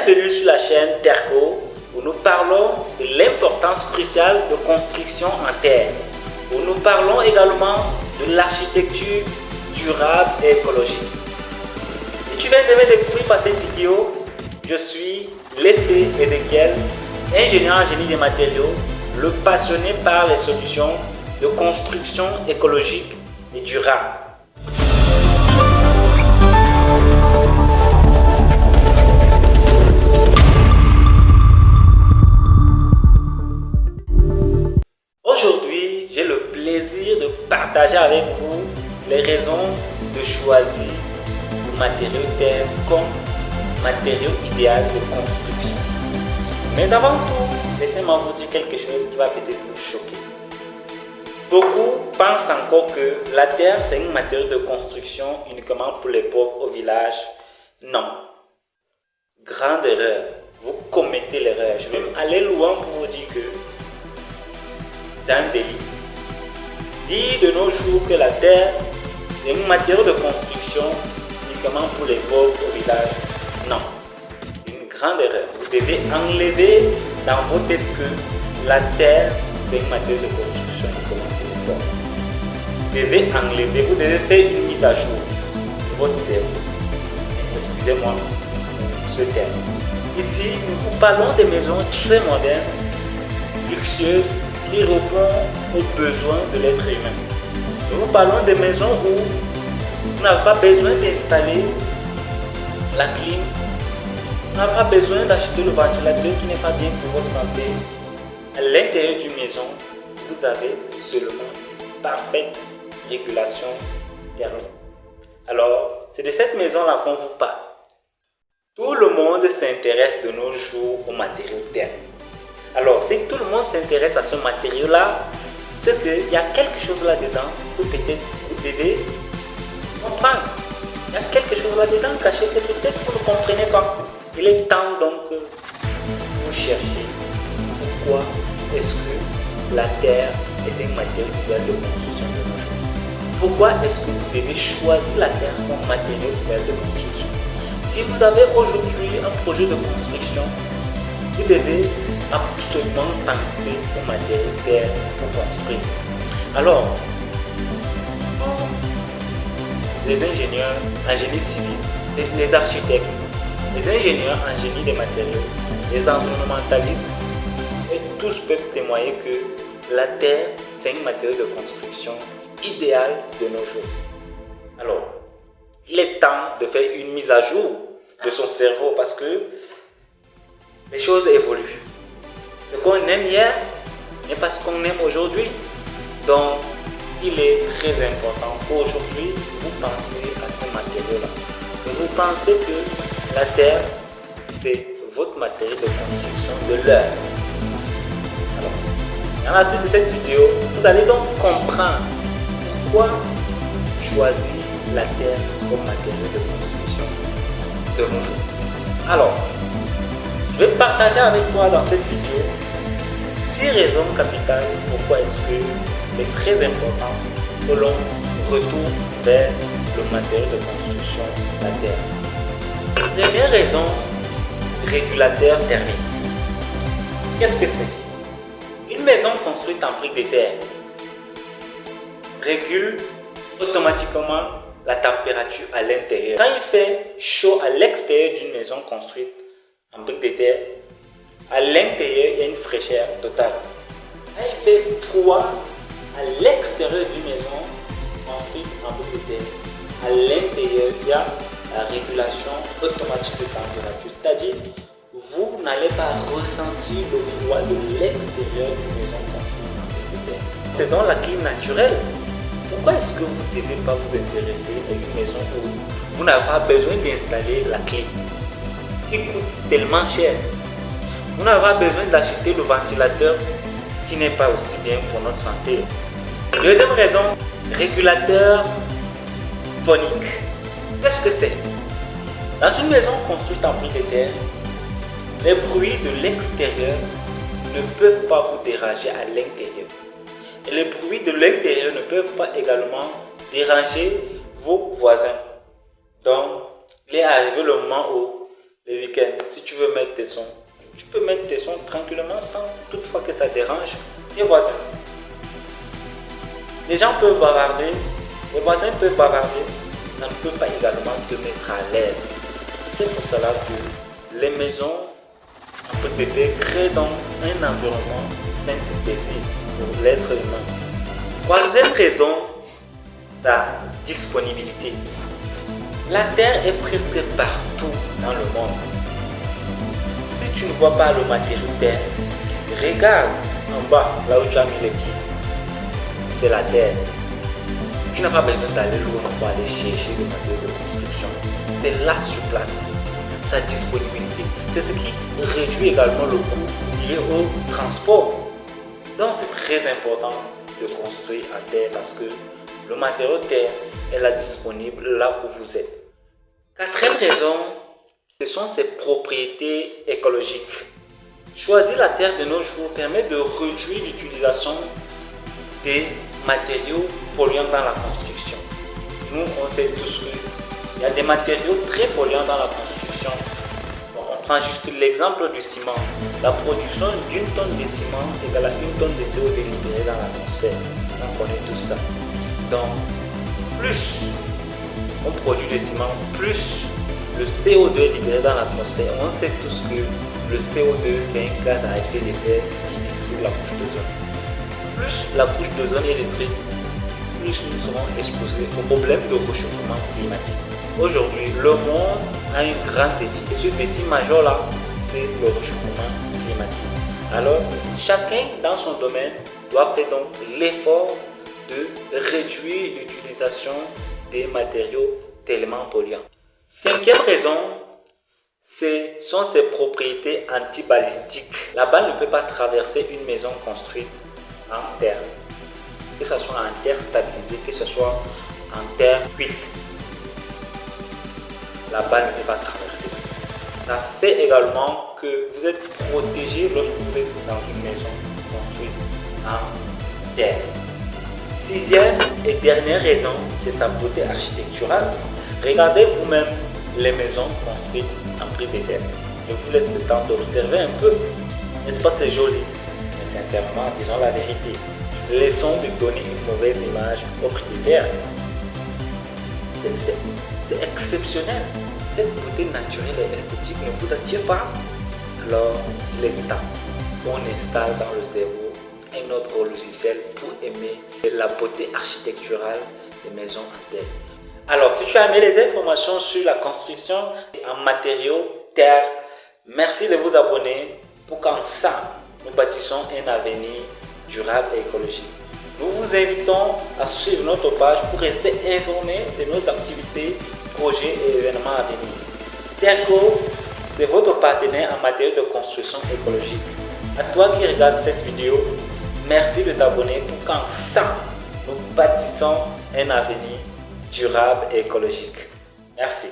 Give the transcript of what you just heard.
Bienvenue sur la chaîne Terco où nous parlons de l'importance cruciale de construction en terre. Où nous parlons également de l'architecture durable et écologique. Si tu viens de me découvrir par cette vidéo, je suis Lessé Ezekiel, ingénieur en génie des matériaux, le passionné par les solutions de construction écologique et durable. Aujourd'hui, j'ai le plaisir de partager avec vous les raisons de choisir le matériau terre comme matériau idéal de construction. Mais avant tout, laissez-moi vous dire quelque chose qui va peut-être vous choquer. Beaucoup pensent encore que la terre c'est un matériau de construction uniquement pour les pauvres au village. Non. Grande erreur. Vous commettez l'erreur. Je vais même aller loin pour vous dire que c'est un délit. Dire de nos jours que la terre est un matériau de construction uniquement pour les pauvres au village. Non. Une grande erreur. Vous devez enlever dans vos têtes que la terre c'est un matériau de construction uniquement pour les pauvres. Vous devez enlever, vous devez faire une mise à jour de votre cerveau. Excusez-moi ce terme. Ici, nous vous parlons des maisons très modernes, luxueuses, qui répondent aux besoins de l'être humain. Nous vous parlons des maisons où vous n'avez pas besoin d'installer la clim, vous n'avez pas besoin d'acheter le ventilateur qui n'est pas bien pour votre santé. À l'intérieur d'une maison, vous avez seulement une parfaite régulation thermique. Alors, c'est de cette maison-là qu'on vous parle. Tout le monde s'intéresse de nos jours aux matériaux thermiques. Alors, si tout le monde s'intéresse à ce matériau-là, c'est qu'il y a quelque chose là-dedans que peut-être vous devez comprendre. Il y a quelque chose là-dedans caché que peut-être vous ne comprenez pas. Il est temps donc que vous cherchiez pourquoi est-ce que la terre est un matériau idéal de construction de nos jours. Pourquoi est-ce que vous devez choisir la terre comme matériau idéal de construction. Si vous avez aujourd'hui un projet de construction, vous devez absolument penser au matériau terre pour construire. Alors, les ingénieurs en génie civil, les architectes, les ingénieurs en génie des matériaux, les environnementalistes, et tous peuvent témoigner que la terre, c'est un matériau de construction idéal de nos jours. Alors, il est temps de faire une mise à jour de son cerveau parce que les choses évoluent. Ce qu'on aime hier n'est pas ce qu'on aime aujourd'hui. Donc, il est très important qu'aujourd'hui, vous pensiez à ce matériau-là. Vous pensez que la terre, c'est votre matériau de construction de l'heure. Alors, dans la suite de cette vidéo, vous allez donc comprendre pourquoi choisir la terre comme matériau de construction de nos jours. Alors, je vais partager avec toi dans cette vidéo 6 raisons capitales pourquoi est-ce que c'est très important que l'on retourne vers le matériau de construction de la terre. Première raison, régulateur thermique. Qu'est-ce que c'est? Une maison construite en briques de terre régule automatiquement la température à l'intérieur. Quand il fait chaud à l'extérieur d'une maison construite en briques de terre, à l'intérieur, il y a une fraîcheur totale. Quand il fait froid à l'extérieur d'une maison construite en briques de terre, à l'intérieur, il y a la régulation automatique de température. C'est-à-dire, vous n'allez pas ressentir le froid de l'extérieur d'une maison construite en briques de terre. C'est dans la clim naturelle. Pourquoi est-ce que vous ne devez pas vous intéresser à une maison où vous n'avez pas besoin d'installer la clim qui coûte tellement cher? Vous n'avez pas besoin d'acheter le ventilateur qui n'est pas aussi bien pour notre santé. Deuxième raison, régulateur phonique. Qu'est-ce que c'est? Dans une maison construite en briques de terre, les bruits de l'extérieur ne peuvent pas vous déranger à l'intérieur. Et les bruits de l'intérieur ne peuvent pas également déranger vos voisins. Donc, il est arrivé le moment où les week-ends, si tu veux mettre tes sons, tu peux mettre tes sons tranquillement sans toutefois que ça dérange tes voisins. Les gens peuvent bavarder, les voisins peuvent bavarder, ça ne peut pas également te mettre à l'aise. C'est pour cela que les maisons peuvent être créées dans un environnement sain et paisible pour l'être humain. Troisième raison, la disponibilité. La terre est presque partout dans le monde. Si tu ne vois pas le matériau terre, regarde en bas, là où tu as mis les pieds. C'est la terre. Tu n'as pas besoin d'aller loin pour aller chercher le matériau de construction. C'est là sur place. Sa disponibilité. C'est ce qui réduit également le coût lié au transport. Donc c'est très important de construire à terre parce que le matériau terre est là disponible là où vous êtes. Quatrième raison, ce sont ses propriétés écologiques. Choisir la terre de nos jours permet de réduire l'utilisation des matériaux polluants dans la construction. Nous, on sait tous qu'il y a des matériaux très polluants dans la construction. Bon, on prend juste l'exemple du ciment. La production d'une tonne de ciment égale à une tonne de CO2 libérée dans l'atmosphère. On connaît tout ça. Donc, plus on produit du ciment, plus le CO2 est libéré dans l'atmosphère. On sait tous que le CO2 c'est un gaz à effet de serre qui détruit la couche d'ozone. Plus la couche d'ozone est détruite, plus nous serons exposés au problème de réchauffement climatique. Aujourd'hui, le monde a un grand défi. Et ce défi majeur-là, c'est le réchauffement climatique. Alors, chacun dans son domaine doit faire donc l'effort de réduire l'utilisation des matériaux tellement polluants. Cinquième raison, ce sont ses propriétés antibalistiques. La balle ne peut pas traverser une maison construite en terre. Que ce soit en terre stabilisée, que ce soit en terre cuite. La balle ne peut pas traverser. Ça fait également que vous êtes protégé lorsque vous êtes dans une maison construite en terre. Sixième et dernière raison, c'est sa beauté architecturale. Regardez vous-même les maisons construites en prix de terre. Je vous laisse le temps d'observer un peu. N'est-ce pas, c'est joli? Mais sincèrement, disons la vérité. Laissons de donner une mauvaise image au prix de terre. C'est exceptionnel. Cette beauté naturelle et esthétique ne vous attire pas? Alors, il est temps qu'on installe dans le cerveau un autre logiciel pour aimer la beauté architecturale des maisons en terre. Alors, si tu as aimé les informations sur la construction en matériaux terre, merci de vous abonner pour qu'ensemble, nous bâtissons un avenir durable et écologique. Nous vous invitons à suivre notre page pour rester informés de nos activités, projets et événements à venir. Terco, c'est votre partenaire en matière de construction écologique. À toi qui regardes cette vidéo, merci de t'abonner pour qu'ensemble, nous bâtissons un avenir durable et écologique. Merci.